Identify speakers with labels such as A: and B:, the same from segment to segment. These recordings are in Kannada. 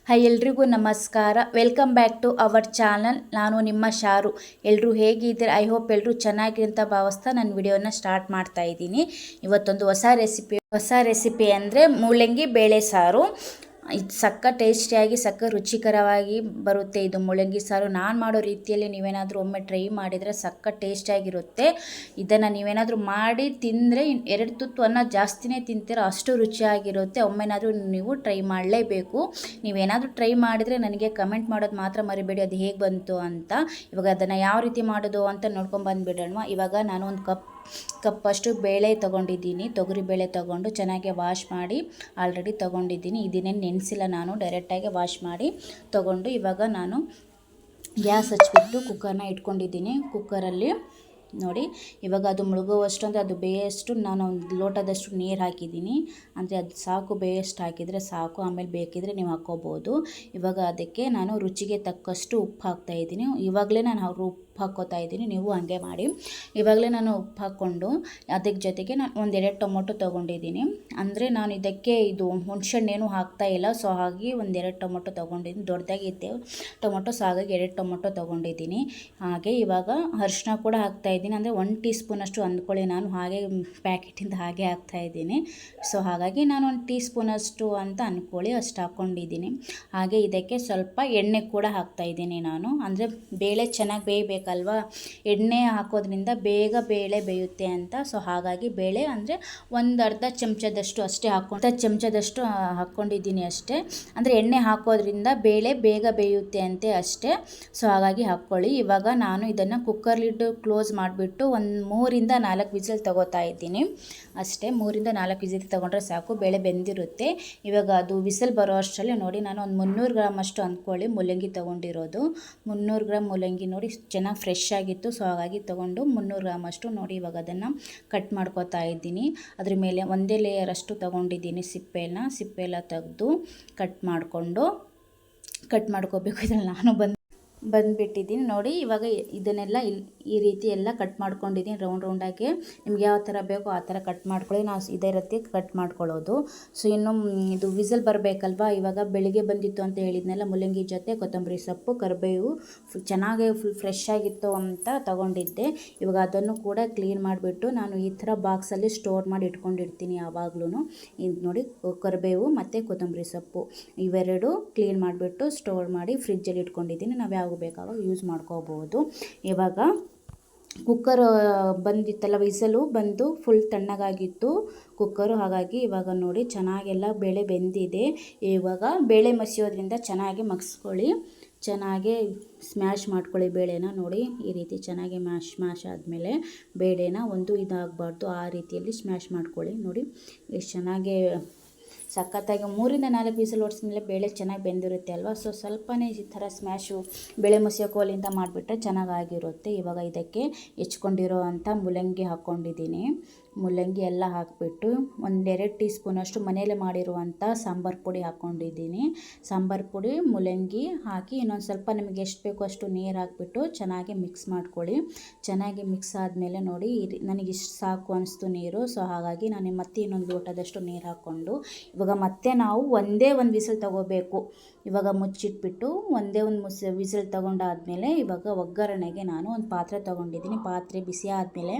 A: ಹಾಯ್ ಎಲ್ರಿಗೂ ನಮಸ್ಕಾರ. Welcome back to our channel. ನಾನು ನಿಮ್ಮ ಶಾರು. ಎಲ್ಲರೂ ಹೇಗಿದ್ದೀರ? ಐ ಹೋಪ್ ಎಲ್ಲರೂ ಚೆನ್ನಾಗಿ ಅಂತ ಭಾವಿಸ್ತಾ ನನ್ನ ವಿಡಿಯೋನ ಸ್ಟಾರ್ಟ್ ಮಾಡ್ತಾ ಇದ್ದೀನಿ. ಇವತ್ತೊಂದು ಹೊಸ ರೆಸಿಪಿ ಅಂದರೆ ಮೂಲಂಗಿ ಬೇಳೆ ಸಾರು. ಇದು ಸಕ್ಕ ಟೇಸ್ಟಿಯಾಗಿ ಸಕ್ಕ ರುಚಿಕರವಾಗಿ ಬರುತ್ತೆ. ಇದು ಮೂಲಂಗಿ ಸಾರು ನಾನು ಮಾಡೋ ರೀತಿಯಲ್ಲಿ ನೀವೇನಾದರೂ ಒಮ್ಮೆ ಟ್ರೈ ಮಾಡಿದರೆ ಸಕ್ಕ ಟೇಸ್ಟಿಯಾಗಿರುತ್ತೆ. ಇದನ್ನು ನೀವೇನಾದರೂ ಮಾಡಿ ತಿಂದರೆ 2 ತುತ್ತು ಅನ್ನ ಜಾಸ್ತಿನೇ ತಿಂತೀರ, ಅಷ್ಟು ರುಚಿಯಾಗಿರುತ್ತೆ. ಒಮ್ಮೆನಾದರೂ ನೀವು ಟ್ರೈ ಮಾಡಲೇಬೇಕು. ನೀವೇನಾದರೂ ಟ್ರೈ ಮಾಡಿದರೆ ನನಗೆ ಕಮೆಂಟ್ ಮಾಡೋದು ಮಾತ್ರ ಮರಿಬೇಡಿ, ಅದು ಹೇಗೆ ಬಂತು ಅಂತ. ಇವಾಗ ಅದನ್ನು ಯಾವ ರೀತಿ ಮಾಡೋದು ಅಂತ ನೋಡ್ಕೊಂಡು ಬಂದುಬಿಡೋಣ. ಇವಾಗ ನಾನು ಒಂದು ಕಪ್ಪಷ್ಟು ಬೇಳೆ ತೊಗೊಂಡಿದ್ದೀನಿ. ತೊಗರಿ ಬೇಳೆ ತೊಗೊಂಡು ಚೆನ್ನಾಗಿ ವಾಶ್ ಮಾಡಿ ಆಲ್ರೆಡಿ ತೊಗೊಂಡಿದ್ದೀನಿ. ಇದನ್ನೇನು ನೆನೆಸಿಲ್ಲ, ನಾನು ಡೈರೆಕ್ಟಾಗಿ ವಾಶ್ ಮಾಡಿ ತೊಗೊಂಡು ಇವಾಗ ನಾನು ಗ್ಯಾಸ್ ಹಚ್ಬಿಟ್ಟು ಕುಕ್ಕರ್ನ ಇಟ್ಕೊಂಡಿದ್ದೀನಿ. ಕುಕ್ಕರಲ್ಲಿ ನೋಡಿ, ಇವಾಗ ಅದು ಮುಳುಗುವಷ್ಟು ಅಂದರೆ ಅದು ಬೇಯಷ್ಟು ನಾನು ಒಂದು ಲೋಟದಷ್ಟು ನೀರು ಹಾಕಿದ್ದೀನಿ. ಅಂದರೆ ಅದು ಸಾಕು, ಬೇಯಷ್ಟು ಹಾಕಿದರೆ ಸಾಕು, ಆಮೇಲೆ ಬೇಕಿದ್ರೆ ನೀವು ಹಾಕ್ಕೋಬೋದು. ಇವಾಗ ಅದಕ್ಕೆ ನಾನು ರುಚಿಗೆ ತಕ್ಕಷ್ಟು ಉಪ್ಪು ಹಾಕ್ತಾಯಿದ್ದೀನಿ. ಇವಾಗಲೇ ನಾನು ಉಪ್ಪು ಹಾಕ್ಕೋತಾ ಇದ್ದೀನಿ, ನೀವು ಹಾಗೆ ಮಾಡಿ. ಇವಾಗಲೇ ನಾನು ಉಪ್ಪು ಹಾಕ್ಕೊಂಡು ಅದಕ್ಕೆ ಜೊತೆಗೆ ನಾನು 1-2 ಟೊಮೊಟೊ ತೊಗೊಂಡಿದ್ದೀನಿ. ಅಂದರೆ ನಾನು ಇದಕ್ಕೆ ಇದು ಹುಣಸೆಹಣ್ಣೇನು ಹಾಕ್ತಾ ಇಲ್ಲ, ಸೊ ಹಾಗೆ 1-2 ಟೊಮೊಟೊ ತೊಗೊಂಡಿದ್ದೀನಿ. ದೊಡ್ಡದಾಗಿತ್ತು ಟೊಮೊಟೊ, ಸೊ ಹಾಗಾಗಿ 2 ಟೊಮೊಟೊ ತೊಗೊಂಡಿದ್ದೀನಿ. ಹಾಗೆ ಇವಾಗ ಅರಿಶಿನ ಕೂಡ ಹಾಕ್ತಾಯಿದ್ದೀನಿ. ಅಂದರೆ 1 ಟೀ ಸ್ಪೂನಷ್ಟು ಅಂದ್ಕೊಳ್ಳಿ, ನಾನು ಹಾಗೆ ಪ್ಯಾಕೆಟಿಂದ ಹಾಗೆ ಹಾಕ್ತಾಯಿದ್ದೀನಿ. ಸೊ ಹಾಗಾಗಿ ನಾನು 1 ಟೀ ಸ್ಪೂನಷ್ಟು ಅಂತ ಅಂದ್ಕೊಳ್ಳಿ, ಅಷ್ಟು ಹಾಕ್ಕೊಂಡಿದ್ದೀನಿ. ಹಾಗೆ ಇದಕ್ಕೆ ಸ್ವಲ್ಪ ಎಣ್ಣೆ ಕೂಡ ಹಾಕ್ತಾಯಿದ್ದೀನಿ ನಾನು. ಅಂದರೆ ಬೇಳೆ ಚೆನ್ನಾಗಿ ಬೇಯಬೇಕಲ್ವ, ಎಣ್ಣೆ ಹಾಕೋದ್ರಿಂದ ಬೇಗ ಬೇಳೆ ಬೇಯುತ್ತೆ ಅಂತ. ಸೊ ಹಾಗಾಗಿ ಬೇಳೆ ಅಂದರೆ ಒಂದು ಅರ್ಧ ಚಮಚದಷ್ಟು ಅಷ್ಟೇ ಹಾಕ್ಕೊಂಡಿದ್ದೀನಿ ಅಷ್ಟೇ. ಅಂದರೆ ಎಣ್ಣೆ ಹಾಕೋದ್ರಿಂದ ಬೇಳೆ ಬೇಗ ಬೇಯುತ್ತೆ ಅಂತೆ ಅಷ್ಟೇ. ಸೊ ಹಾಗಾಗಿ ಹಾಕ್ಕೊಳ್ಳಿ. ಇವಾಗ ನಾನು ಇದನ್ನು ಕುಕ್ಕರ್ ಲಿಡ್ ಕ್ಲೋಸ್ ಮಾಡಿಬಿಟ್ಟು ಒಂದು 3-4 ವಿಸಿಲ್ ತೊಗೋತಾ ಇದ್ದೀನಿ ಅಷ್ಟೇ. 3-4 ವಿಸಿಲ್ ತೊಗೊಂಡ್ರೆ ಸಾಕು, ಬೇಳೆ ಬೆಂದಿರುತ್ತೆ. ಇವಾಗ ಅದು ವಿಸಿಲ್ ಬರೋ ಅಷ್ಟರಲ್ಲಿ ನೋಡಿ, ನಾನು ಒಂದು 300 ಗ್ರಾಮ್ ಅಷ್ಟು ಅಂದ್ಕೊಳ್ಳಿ ಮೂಲಂಗಿ ತೊಗೊಂಡಿರೋದು. 300 ಗ್ರಾಮ್ ಮೂಲಂಗಿ ನೋಡಿ ಚೆನ್ನಾಗಿ ಫ್ರೆಶ್ ಆಗಿತ್ತು, ಸೊ ಹಾಗಾಗಿ ತೊಗೊಂಡು 300 ಗ್ರಾಮ್ ಅಷ್ಟು ನೋಡಿ ಇವಾಗ ಅದನ್ನು ಕಟ್ ಮಾಡ್ಕೋತಾ ಇದ್ದೀನಿ. ಅದ್ರ ಮೇಲೆ ಒಂದೇ ಲೇಯರ್ ಅಷ್ಟು ತೊಗೊಂಡಿದ್ದೀನಿ ಸಿಪ್ಪೆಲ್ಲ ತೆಗೆದು ಕಟ್ ಮಾಡ್ಕೋಬೇಕು. ಇದರಲ್ಲಿ ನಾನು ಬಂದುಬಿಟ್ಟಿದ್ದೀನಿ ನೋಡಿ. ಇವಾಗ ಇದನ್ನೆಲ್ಲ ಈ ರೀತಿ ಎಲ್ಲ ಕಟ್ ಮಾಡ್ಕೊಂಡಿದ್ದೀನಿ ರೌಂಡಾಗಿ. ನಿಮ್ಗೆ ಯಾವ ಥರ ಬೇಕೋ ಆ ಥರ ಕಟ್ ಮಾಡ್ಕೊಳ್ಳಿ. ನಾವು ಇದೇ ರೀತಿ ಕಟ್ ಮಾಡ್ಕೊಳ್ಳೋದು. ಸೊ ಇನ್ನು ಇದು ವಿಸಿಲ್ ಬರಬೇಕಲ್ವ. ಇವಾಗ ಬೆಳಿಗ್ಗೆ ಬಂದಿತ್ತು ಅಂತ ಹೇಳಿದ್ನೆಲ್ಲ, ಮೂಲಂಗಿ ಜೊತೆ ಕೊತ್ತಂಬರಿ ಸೊಪ್ಪು, ಕರಿಬೇವು ಚೆನ್ನಾಗಿ ಫುಲ್ ಫ್ರೆಶ್ ಆಗಿತ್ತು ಅಂತ ತೊಗೊಂಡಿದ್ದೆ. ಇವಾಗ ಅದನ್ನು ಕೂಡ ಕ್ಲೀನ್ ಮಾಡಿಬಿಟ್ಟು ನಾನು ಈ ಥರ ಬಾಕ್ಸಲ್ಲಿ ಸ್ಟೋರ್ ಮಾಡಿ ಇಟ್ಕೊಂಡಿರ್ತೀನಿ ಯಾವಾಗ್ಲೂ. ಇದು ನೋಡಿ, ಕರಿಬೇವು ಮತ್ತು ಕೊತ್ತಂಬರಿ ಸೊಪ್ಪು ಇವೆರಡು ಕ್ಲೀನ್ ಮಾಡಿಬಿಟ್ಟು ಸ್ಟೋರ್ ಮಾಡಿ ಫ್ರಿಜ್ಜಲ್ಲಿ ಇಟ್ಕೊಂಡಿದ್ದೀನಿ. ನಾವು ಯಾವಾಗ ಬೇಕಾವಾಗ ಯೂಸ್ ಮಾಡ್ಕೋಬೋದು. ಇವಾಗ ಕುಕ್ಕರ್ ಬಂದಿತ್ತಲ್ಲ, ವಿಸಲು ಬಂದು ಫುಲ್ ತಣ್ಣಗಾಗಿತ್ತು ಕುಕ್ಕರು. ಹಾಗಾಗಿ ಇವಾಗ ನೋಡಿ ಚೆನ್ನಾಗೆಲ್ಲ ಬೇಳೆ ಬೆಂದಿದೆ. ಇವಾಗ ಬೇಳೆ ಮಸಿಯೋದ್ರಿಂದ ಚೆನ್ನಾಗಿ ಮಗ್ಸ್ಕೊಳ್ಳಿ, ಚೆನ್ನಾಗಿ ಸ್ಮ್ಯಾಶ್ ಮಾಡ್ಕೊಳ್ಳಿ ಬೇಳೆನ. ನೋಡಿ ಈ ರೀತಿ ಚೆನ್ನಾಗಿ ಸ್ಮ್ಯಾಶ್ ಆದಮೇಲೆ ಬೇಳೆನ ಒಂದು ಇದಾಗಬಾರ್ದು, ಆ ರೀತಿಯಲ್ಲಿ ಸ್ಮ್ಯಾಶ್ ಮಾಡ್ಕೊಳ್ಳಿ. ನೋಡಿ ಎಷ್ಟು ಚೆನ್ನಾಗಿ ಸಖತ್ತಾಗಿ 3-4 ವಿಸಿಲ್ ಓಡಿಸಿದ್ಮೇಲೆ ಬೇಳೆ ಚೆನ್ನಾಗಿ ಬೆಂದಿರುತ್ತೆ ಅಲ್ವಾ. ಸೊ ಸ್ವಲ್ಪನೇ ಈ ಥರ ಸ್ಮ್ಯಾಶು ಬೇಳೆ ಮಸಿಯೋ ಕೋಲಿಂದ ಮಾಡಿಬಿಟ್ರೆ ಚೆನ್ನಾಗಿರುತ್ತೆ. ಇವಾಗ ಇದಕ್ಕೆ ಹೆಚ್ಕೊಂಡಿರೋ ಅಂಥ ಮೂಲಂಗಿ ಹಾಕ್ಕೊಂಡಿದ್ದೀನಿ. ಮೂಲಂಗಿ ಎಲ್ಲ ಹಾಕಿಬಿಟ್ಟು 1-2 ಟೀ ಸ್ಪೂನಷ್ಟು ಮನೆಯಲ್ಲೇ ಮಾಡಿರುವಂಥ ಸಾಂಬಾರು ಪುಡಿ ಹಾಕ್ಕೊಂಡಿದ್ದೀನಿ. ಸಾಂಬಾರು ಪುಡಿ, ಮೂಲಂಗಿ ಹಾಕಿ ಇನ್ನೊಂದು ಸ್ವಲ್ಪ ನಿಮಗೆ ಎಷ್ಟು ಬೇಕೋ ಅಷ್ಟು ನೀರು ಹಾಕಿಬಿಟ್ಟು ಚೆನ್ನಾಗಿ ಮಿಕ್ಸ್ ಮಾಡ್ಕೊಳ್ಳಿ. ಚೆನ್ನಾಗಿ ಮಿಕ್ಸ್ ಆದಮೇಲೆ ನೋಡಿ, ನನಗೆ ಇಷ್ಟು ಸಾಕು ಅನಿಸ್ತು ನೀರು. ಸೊ ಹಾಗಾಗಿ ನಾನು ಮತ್ತೆ ಇನ್ನೊಂದು ಲೋಟದಷ್ಟು ನೀರು ಹಾಕ್ಕೊಂಡು ಇವಾಗ ಮತ್ತೆ ನಾವು ಒಂದೇ ಒಂದು ವಿಸಿಲ್ ತೊಗೋಬೇಕು. ಇವಾಗ ಮುಚ್ಚಿಟ್ಬಿಟ್ಟು ಒಂದೇ ಒಂದು ವಿಸಿಲ್ ತೊಗೊಂಡಾದಮೇಲೆ ಇವಾಗ ಒಗ್ಗರಣೆಗೆ ನಾನು ಒಂದು ಪಾತ್ರೆ ತೊಗೊಂಡಿದ್ದೀನಿ. ಪಾತ್ರೆ ಬಿಸಿ ಆದಮೇಲೆ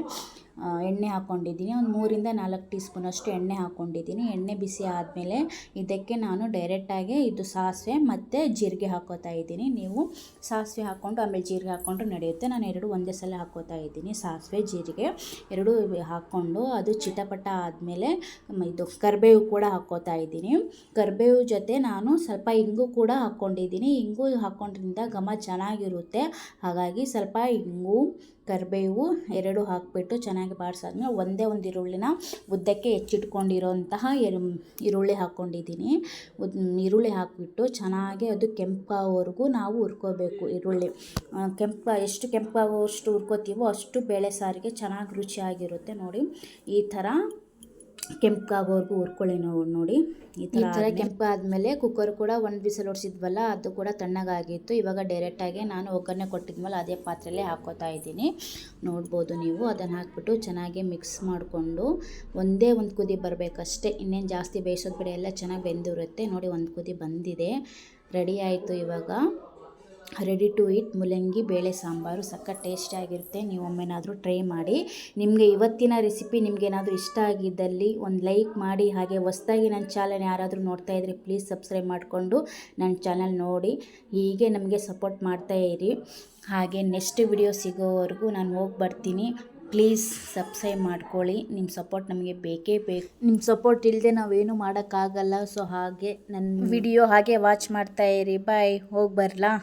A: ಎಣ್ಣೆ ಹಾಕ್ಕೊಂಡಿದ್ದೀನಿ. ಒಂದು 3-4 ಟೀ ಸ್ಪೂನಷ್ಟು ಎಣ್ಣೆ ಹಾಕ್ಕೊಂಡಿದ್ದೀನಿ. ಎಣ್ಣೆ ಬಿಸಿ ಆದಮೇಲೆ ಇದಕ್ಕೆ ನಾನು ಡೈರೆಕ್ಟಾಗಿ ಇದು ಸಾಸಿವೆ ಮತ್ತು ಜೀರಿಗೆ ಹಾಕ್ಕೋತಾ ಇದ್ದೀನಿ. ನೀವು ಸಾಸಿವೆ ಹಾಕ್ಕೊಂಡು ಆಮೇಲೆ ಜೀರಿಗೆ ಹಾಕ್ಕೊಂಡ್ರೆ ನಡೆಯುತ್ತೆ. ನಾನು ಎರಡು ಒಂದೇ ಸಲ ಹಾಕ್ಕೋತಾ ಇದ್ದೀನಿ. ಸಾಸಿವೆ ಜೀರಿಗೆ ಎರಡೂ ಹಾಕ್ಕೊಂಡು ಅದು ಚಿಟಪಟ ಆದಮೇಲೆ ಇದು ಕರಿಬೇವು ಕೂಡ ಹಾಕ್ಕೋತಾ ಇದ್ದೀನಿ. ಕರಿಬೇವು ಜೊತೆ ನಾನು ಸ್ವಲ್ಪ ಇಂಗು ಕೂಡ ಹಾಕ್ಕೊಂಡಿದ್ದೀನಿ. ಇಂಗು ಹಾಕ್ಕೊಂಡ್ರಿಂದ ಘಮ ಚೆನ್ನಾಗಿರುತ್ತೆ. ಹಾಗಾಗಿ ಸ್ವಲ್ಪ ಇಂಗು, ಕರಿಬೇವು ಎರಡು ಹಾಕಿಬಿಟ್ಟು ಚೆನ್ನಾಗಿ ಬಾಡಿಸಾದ್ಮೇಲೆ ಒಂದೇ ಒಂದು ಈರುಳ್ಳಿನ ಉದ್ದಕ್ಕೆ ಹೆಚ್ಚಿಟ್ಕೊಂಡಿರೋಂತಹ ಈರುಳ್ಳಿ ಹಾಕ್ಕೊಂಡಿದ್ದೀನಿ. ಈರುಳ್ಳಿ ಹಾಕಿಬಿಟ್ಟು ಚೆನ್ನಾಗಿ ಅದು ಕೆಂಪಾಗೋವರೆಗೂ ನಾವು ಹುರ್ಕೋಬೇಕು. ಈರುಳ್ಳಿ ಎಷ್ಟು ಕೆಂಪಾಗೋಷ್ಟು ಹುರ್ಕೋತೀವೋ ಅಷ್ಟು ಬೇಳೆ ಸಾರಿಗೆ ಚೆನ್ನಾಗಿ ರುಚಿಯಾಗಿರುತ್ತೆ. ನೋಡಿ ಈ ಥರ ಕೆಂಪಾಗೋವರೆಗೂ ಹುರ್ಕೊಳ್ಳಿ. ನೋಡಿ ಈ ಥರ ಕೆಂಪಾದಮೇಲೆ ಕುಕ್ಕರ್ ಕೂಡ ಒಂದು ವಿಸಿಲ್ ಹೊಡ್ಸಿದ್ವಲ್ಲ, ಅದು ಕೂಡ ತಣ್ಣಗಾಗಿತ್ತು. ಇವಾಗ ಡೈರೆಕ್ಟಾಗಿ ನಾನು ಒಗ್ಗರಣೆ ಕೊಟ್ಟಿದ್ಮೇಲೆ ಅದೇ ಪಾತ್ರೆಯಲ್ಲೇ ಹಾಕ್ಕೋತಾ ಇದ್ದೀನಿ. ನೋಡ್ಬೋದು ನೀವು. ಅದನ್ನು ಹಾಕ್ಬಿಟ್ಟು ಚೆನ್ನಾಗಿ ಮಿಕ್ಸ್ ಮಾಡಿಕೊಂಡು ಒಂದೇ ಒಂದು ಕುದಿ ಬರಬೇಕಷ್ಟೇ, ಇನ್ನೇನು ಜಾಸ್ತಿ ಬೇಯಿಸೋದು ಬೇಡ, ಎಲ್ಲ ಚೆನ್ನಾಗಿ ಬೆಂದಿರುತ್ತೆ. ನೋಡಿ ಒಂದು ಕುದಿ ಬಂದಿದೆ. ರೆಡಿ ಆಯಿತು. ಇವಾಗ ರೆಡಿ ಟು ಈಟ್ ಮೂಲಂಗಿ ಬೇಳೆ ಸಾಂಬಾರು ಸಖತ್ ಟೇಸ್ಟಿಯಾಗಿರುತ್ತೆ. ನೀವು ಒಮ್ಮೆನಾದರೂ ಟ್ರೈ ಮಾಡಿ. ನಿಮಗೆ ಇವತ್ತಿನ ರೆಸಿಪಿ ನಿಮಗೇನಾದರೂ ಇಷ್ಟ ಆಗಿದ್ದಲ್ಲಿ ಒಂದು ಲೈಕ್ ಮಾಡಿ. ಹಾಗೆ ಹೊಸದಾಗಿ ನನ್ನ ಚಾನಲ್ ಯಾರಾದರೂ ನೋಡ್ತಾ ಇದ್ದರೆ ಪ್ಲೀಸ್ ಸಬ್ಸ್ಕ್ರೈಬ್ ಮಾಡಿಕೊಂಡು ನನ್ನ ಚಾನಲ್ ನೋಡಿ ಹೀಗೆ ನಮಗೆ ಸಪೋರ್ಟ್ ಮಾಡ್ತಾ ಇರಿ. ಹಾಗೆ ನೆಕ್ಸ್ಟ್ ವಿಡಿಯೋ ಸಿಗೋವರೆಗೂ ನಾನು ಹೋಗಿ ಬರ್ತೀನಿ. ಪ್ಲೀಸ್ ಸಬ್ಸ್ಕ್ರೈಬ್ ಮಾಡ್ಕೊಳ್ಳಿ. ನಿಮ್ಮ ಸಪೋರ್ಟ್ ನಮಗೆ ಬೇಕೇ ಬೇಕು. ನಿಮ್ಮ ಸಪೋರ್ಟ್ ಇಲ್ಲದೆ ನಾವೇನು ಮಾಡೋಕ್ಕಾಗಲ್ಲ. ಸೊ ಹಾಗೆ ನನ್ನ ವಿಡಿಯೋ ಹಾಗೆ ವಾಚ್ ಮಾಡ್ತಾ ಇರಿ. ಬಾಯ್. ಹೋಗಿ ಬರಲಾ?